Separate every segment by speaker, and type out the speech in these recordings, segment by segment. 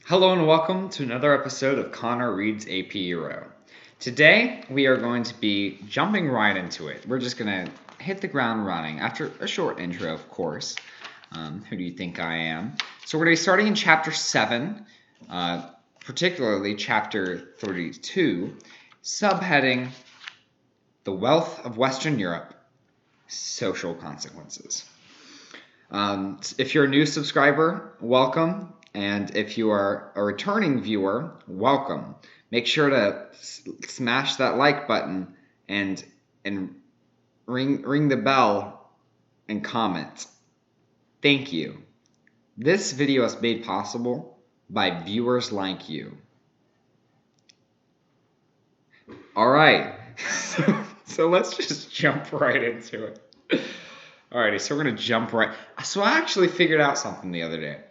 Speaker 1: Hello and welcome to another episode of Connor Reads AP Euro. Today we are going to be jumping right into it. We're just going to hit the ground running after a short intro, of course. Who do you think I am? So we're going to be starting in Chapter 7, particularly Chapter 32, subheading The Wealth of Western Europe, Social Consequences. If you're a new subscriber, welcome. And if you are a returning viewer, welcome. Make sure to smash that like button and ring the bell and comment. Thank you. This video is made possible by viewers like you. All right. So let's just jump right into it. Alrighty, so we're going to jump right. So I actually figured out something the other day.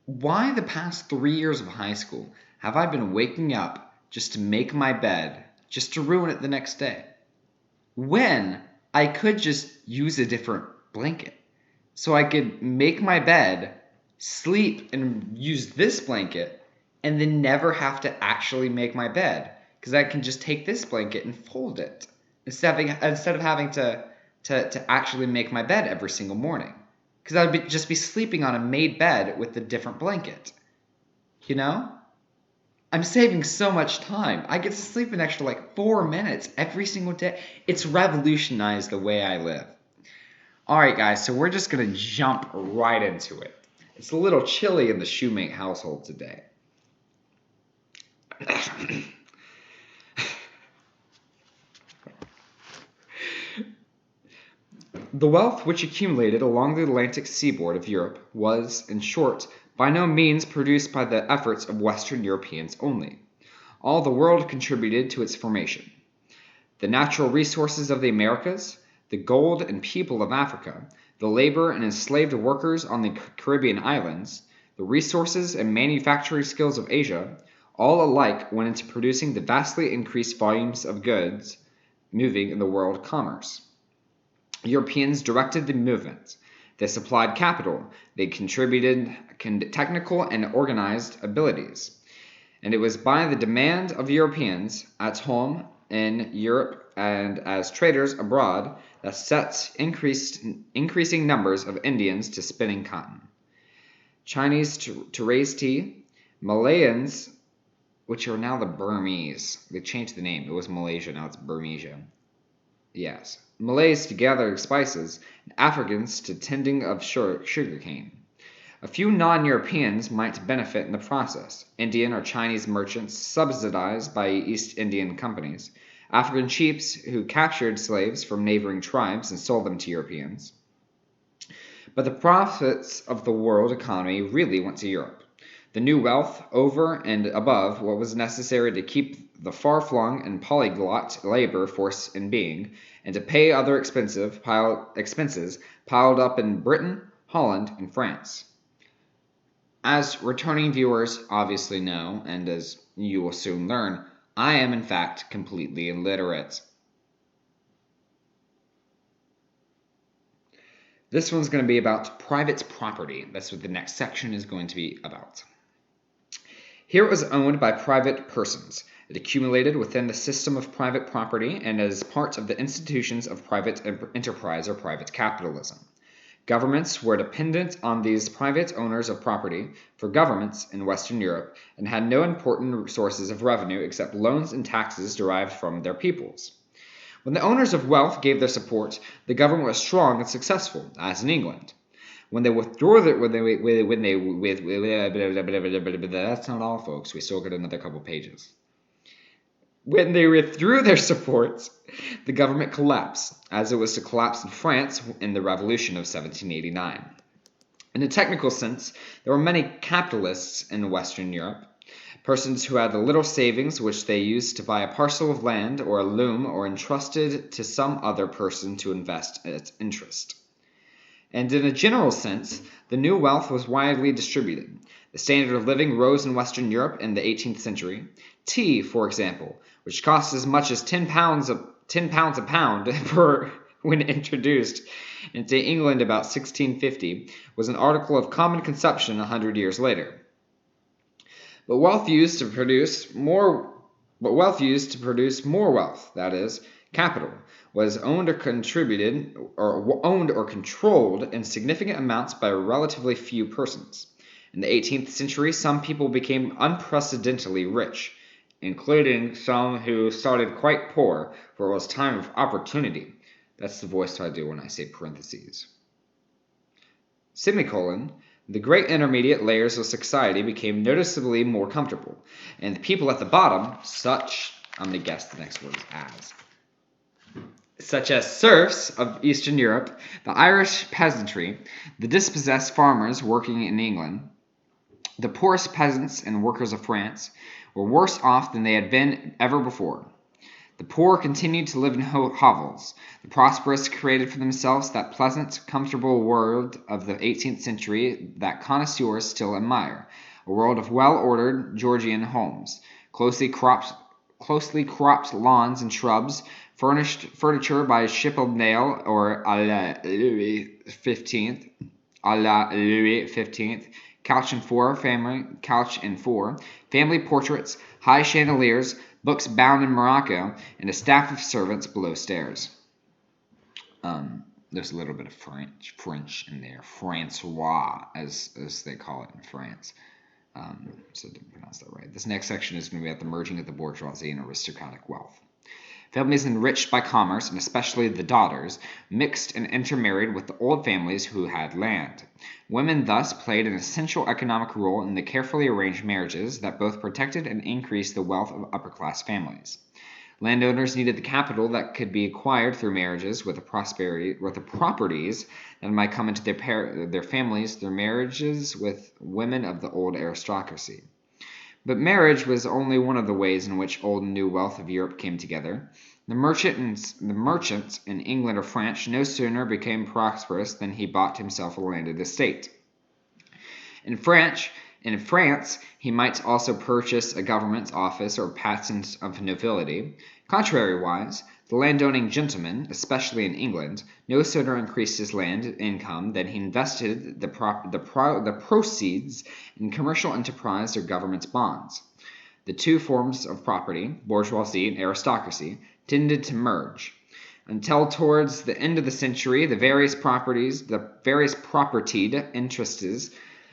Speaker 1: Why the past 3 years of high school have I been waking up just to make my bed, just to ruin it the next day? When I could just use a different blanket. So I could make my bed, sleep, and use this blanket, and then never have to actually make my bed. Because I can just take this blanket and fold it. Instead of having to actually make my bed every single morning. Because I would just be sleeping on a made bed with a different blanket. You know? I'm saving so much time. I get to sleep an extra 4 minutes every single day. It's revolutionized the way I live. Alright guys, so we're just going to jump right into it. It's a little chilly in the Shoemate household today. The wealth which accumulated along the Atlantic seaboard of Europe was, in short, by no means produced by the efforts of Western Europeans only. All the world contributed to its formation. The natural resources of the Americas, the gold and people of Africa, the labor and enslaved workers on the Caribbean islands, the resources and manufacturing skills of Asia, all alike went into producing the vastly increased volumes of goods moving in the world commerce. Europeans directed the movement. They supplied capital. They contributed technical and organized abilities. And it was by the demand of Europeans at home in Europe and as traders abroad that set increasing numbers of Indians to spinning cotton, Chinese to raise tea, Malayans, which are now the Burmese. They changed the name. It was Malaysia, now it's Burmesia. Yes. Malays to gather spices, and Africans to tending of sugarcane. A few non-Europeans might benefit in the process. Indian or Chinese merchants subsidized by East Indian companies, African chiefs who captured slaves from neighboring tribes and sold them to Europeans. But the profits of the world economy really went to Europe. The new wealth over and above what was necessary to keep the far-flung and polyglot labor force in being, and to pay other expenses piled up in Britain, Holland, and France. As returning viewers obviously know, and as you will soon learn, I am in fact completely illiterate. This one's going to be about private property. That's what the next section is going to be about. Here it was owned by private persons. It accumulated within the system of private property and as part of the institutions of private enterprise or private capitalism. Governments were dependent on these private owners of property for governments in Western Europe and had no important sources of revenue except loans and taxes derived from their peoples. When the owners of wealth gave their support, the government was strong and successful, as in England. When they withdrew that's not all, folks. We still got another couple pages. When they withdrew their support, the government collapsed, as it was to collapse in France in the Revolution of 1789. In a technical sense, there were many capitalists in Western Europe, persons who had a little savings which they used to buy a parcel of land or a loom or entrusted to some other person to invest at interest. And in a general sense, the new wealth was widely distributed. The standard of living rose in Western Europe in the 18th century. Tea, for example, which cost as much as 10 pounds a pound when introduced into England about 1650, was an article of common consumption 100 years later. but wealth used to produce more wealth, that is, capital, was owned or controlled in significant amounts by relatively few persons. In the 18th century, some people became unprecedentedly rich, including some who started quite poor, for it was time of opportunity. That's the voice I do when I say parentheses. Semicolon. The great intermediate layers of society became noticeably more comfortable, and the people at the bottom, I'm going to guess the next word is such as serfs of Eastern Europe, the Irish peasantry, the dispossessed farmers working in England, the poorest peasants and workers of France, were worse off than they had been ever before. The poor continued to live in hovels. The prosperous created for themselves that pleasant, comfortable world of the 18th century that connoisseurs still admire, a world of well-ordered Georgian homes, closely cropped lawns and shrubs, furniture by Chippendale or à la Louis XV, couch in four, family portraits, high chandeliers, books bound in Morocco, and a staff of servants below stairs. There's a little bit of French in there. Francois, as they call it in France. So I didn't pronounce that right. This next section is going to be about the merging of the bourgeoisie and aristocratic wealth. Families enriched by commerce, and especially the daughters, mixed and intermarried with the old families who had land. Women thus played an essential economic role in the carefully arranged marriages that both protected and increased the wealth of upper-class families. Landowners needed the capital that could be acquired through marriages with the properties that might come into their families through marriages with women of the old aristocracy. But marriage was only one of the ways in which old and new wealth of Europe came together. The merchant in England or France no sooner became prosperous than he bought himself a landed estate. In France, he might also purchase a government office or patent of nobility. Contrariwise, the landowning gentleman, especially in England, no sooner increased his land income than he invested the proceeds in commercial enterprise or government bonds. The two forms of property, bourgeoisie and aristocracy, tended to merge. Until towards the end of the century, the various propertied interests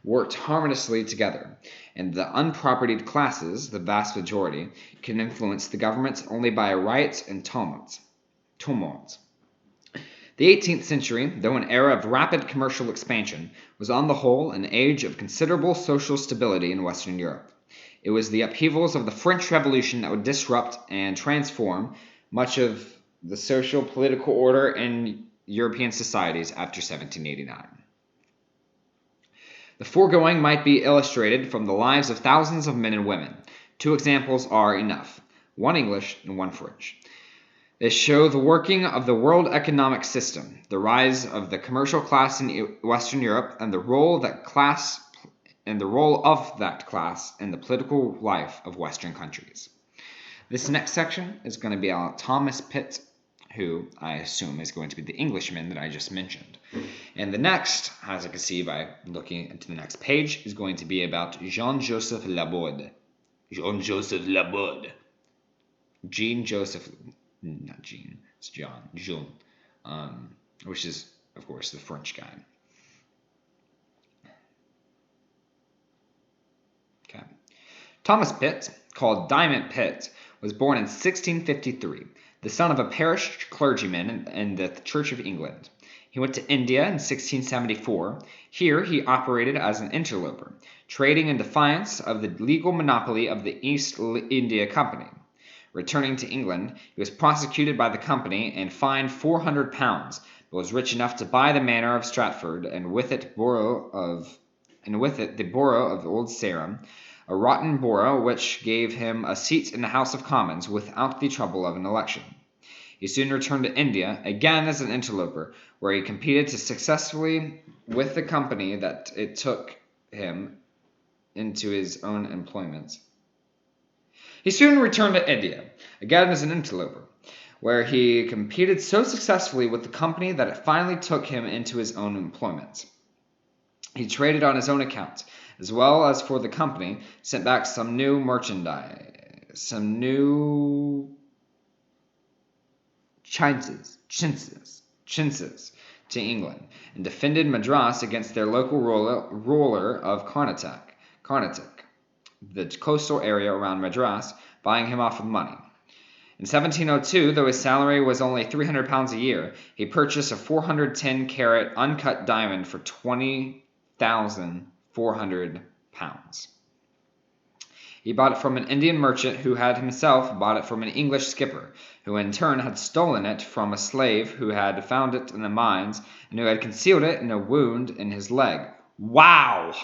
Speaker 1: worked harmoniously together, and the unpropertied classes, the vast majority, can influence the government only by riots and tumults. The 18th century, though an era of rapid commercial expansion, was on the whole an age of considerable social stability in Western Europe. It was the upheavals of the French Revolution that would disrupt and transform much of the social political order in European societies after 1789. The foregoing might be illustrated from the lives of thousands of men and women. Two examples are enough, one English and one French. They show the working of the world economic system, the rise of the commercial class in Western Europe, and the role of that class in the political life of Western countries. This next section is going to be about Thomas Pitt, who I assume is going to be the Englishman that I just mentioned. And the next, as you can see by looking into the next page, is going to be about Jean-Joseph Laborde. Jean, which is, of course, the French guy. Okay. Thomas Pitt, called Diamond Pitt, was born in 1653. The son of a parish clergyman in the Church of England. He went to India in 1674. Here he operated as an interloper, trading in defiance of the legal monopoly of the East India Company. Returning to England, he was prosecuted by the company and fined £400, but was rich enough to buy the manor of Stratford and with it the borough of Old Sarum, a rotten borough which gave him a seat in the House of Commons without the trouble of an election. He soon returned to India, again as an interloper, where he competed successfully with the company that it took him into his own employment. He soon returned to India, again as an interloper, where he competed so successfully with the company that it finally took him into his own employment. He traded on his own account, as well as for the company, sent back some new merchandise, some new chintzes to England, and defended Madras against their local ruler of Karnataka, the coastal area around Madras, buying him off with money. In 1702, though his salary was only £300 a year, he purchased a 410-carat uncut diamond for £20,400. He bought it from an Indian merchant who had himself bought it from an English skipper, who in turn had stolen it from a slave who had found it in the mines and who had concealed it in a wound in his leg. Wow!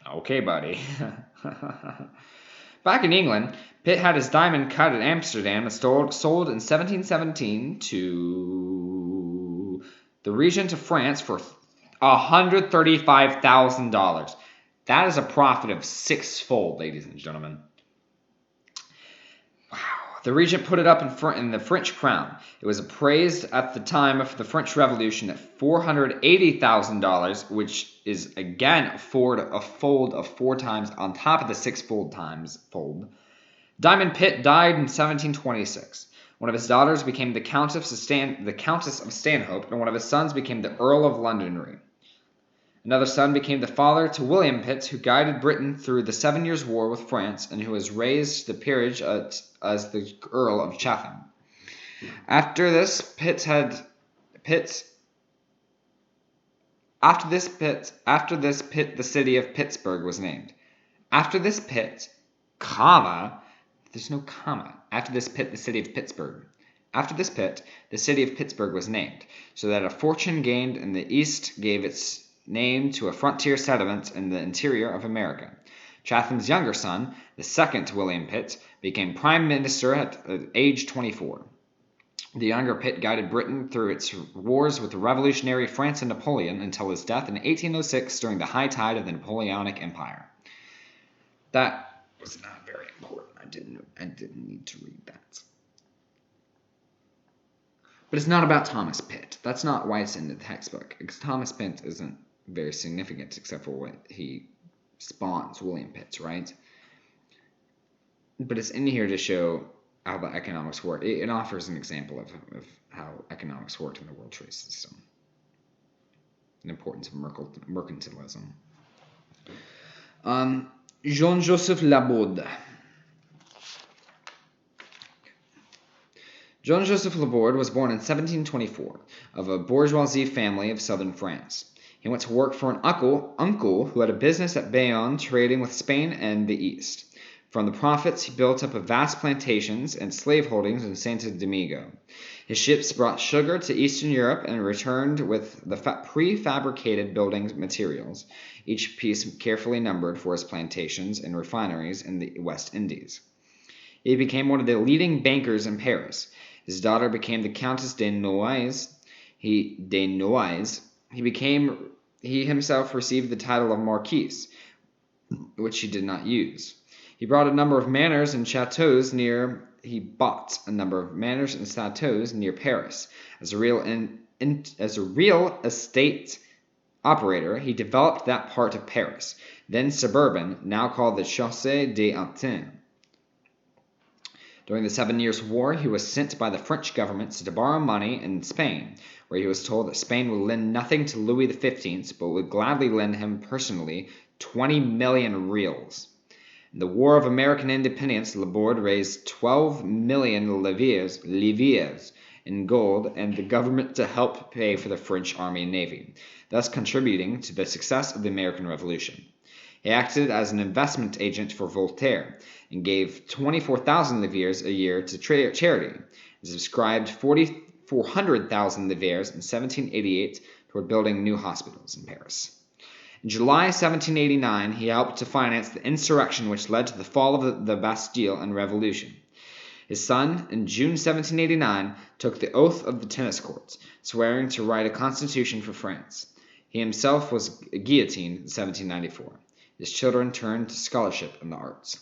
Speaker 1: Okay, buddy. Back in England, Pitt had his diamond cut at Amsterdam and sold in 1717 to the regent of France for $135,000. That is a profit of sixfold, ladies and gentlemen. Wow. The regent put it up in the French crown. It was appraised at the time of the French Revolution at $480,000, which is again a fold of 4 times on top of the sixfold times fold. Diamond Pitt died in 1726. One of his daughters became the Countess of Stanhope, and one of his sons became the Earl of Londonderry. Another son became the father to William Pitt, who guided Britain through the 7 Years' War with France, and who was raised to the peerage as the Earl of Chatham. After this, Pitt, the city of Pittsburgh was named. After this Pitt, there's no comma. After this Pitt, the city of Pittsburgh. After this Pitt, the city of Pittsburgh was named, so that a fortune gained in the East gave its name to a frontier settlement in the interior of America. Chatham's younger son, the second William Pitt, became prime minister at age 24. The younger Pitt guided Britain through its wars with the revolutionary France and Napoleon until his death in 1806 during the high tide of the Napoleonic Empire. That was not very important. I didn't need to read that. But it's not about Thomas Pitt. That's not why it's in the textbook, because Thomas Pitt isn't very significant except for what he spawns William Pitt, right? But it's in here to show how the economics work. It offers an example of how economics worked in the world trade system. The importance of mercantilism. Jean-Joseph Laborde. Jean-Joseph Laborde was born in 1724 of a bourgeoisie family of southern France. He went to work for an uncle who had a business at Bayonne trading with Spain and the East. From the profits, he built up vast plantations and slave holdings in Santo Domingo. His ships brought sugar to Eastern Europe and returned with the prefabricated building materials, each piece carefully numbered for his plantations and refineries in the West Indies. He became one of the leading bankers in Paris. His daughter became the Countess de Noailles. He himself received the title of Marquise, which he did not use. He bought a number of manors and chateaux near Paris. As a real estate operator, he developed that part of Paris, then suburban, now called the Chaussée d'Antin. During the 7 Years' War, he was sent by the French government to borrow money in Spain, where he was told that Spain would lend nothing to Louis XV, but would gladly lend him personally 20 million reals. In the War of American Independence, Laborde raised 12 million livres in gold and the government to help pay for the French Army and Navy, thus contributing to the success of the American Revolution. He acted as an investment agent for Voltaire and gave 24,000 livres a year to charity and subscribed 400,000 livres in 1788 toward building new hospitals in Paris. In July 1789, he helped to finance the insurrection which led to the fall of the Bastille and Revolution. His son, in June 1789, took the oath of the tennis courts, swearing to write a constitution for France. He himself was guillotined in 1794. His children turned to scholarship and the arts.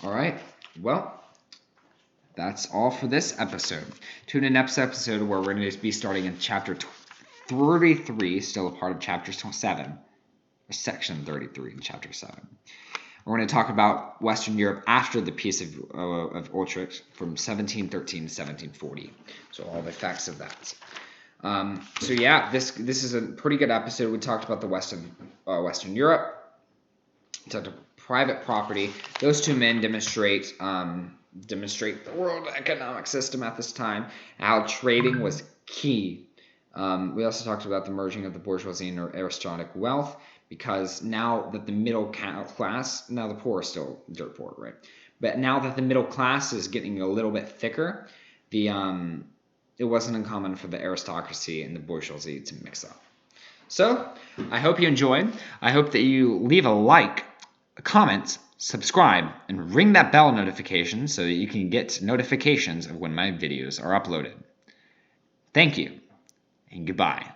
Speaker 1: All right, well, that's all for this episode. Tune in next episode where we're going to be starting in chapter 33, still a part of chapter 7, or section 33 in chapter 7. We're going to talk about Western Europe after the Peace of Utrecht from 1713 to 1740. So all the effects of that. So yeah, this is a pretty good episode. We talked about the Western Europe. We talked about private property. Those two men demonstrate the world economic system at this time, how trading was key. We also talked about the merging of the bourgeoisie and aristocratic wealth, because now that the middle class, now the poor are still dirt poor, right? But now that the middle class is getting a little bit thicker, it wasn't uncommon for the aristocracy and the bourgeoisie to mix up. So, I hope you enjoyed. I hope that you leave a like, a comment, subscribe, and ring that bell notification so that you can get notifications of when my videos are uploaded. Thank you, and goodbye.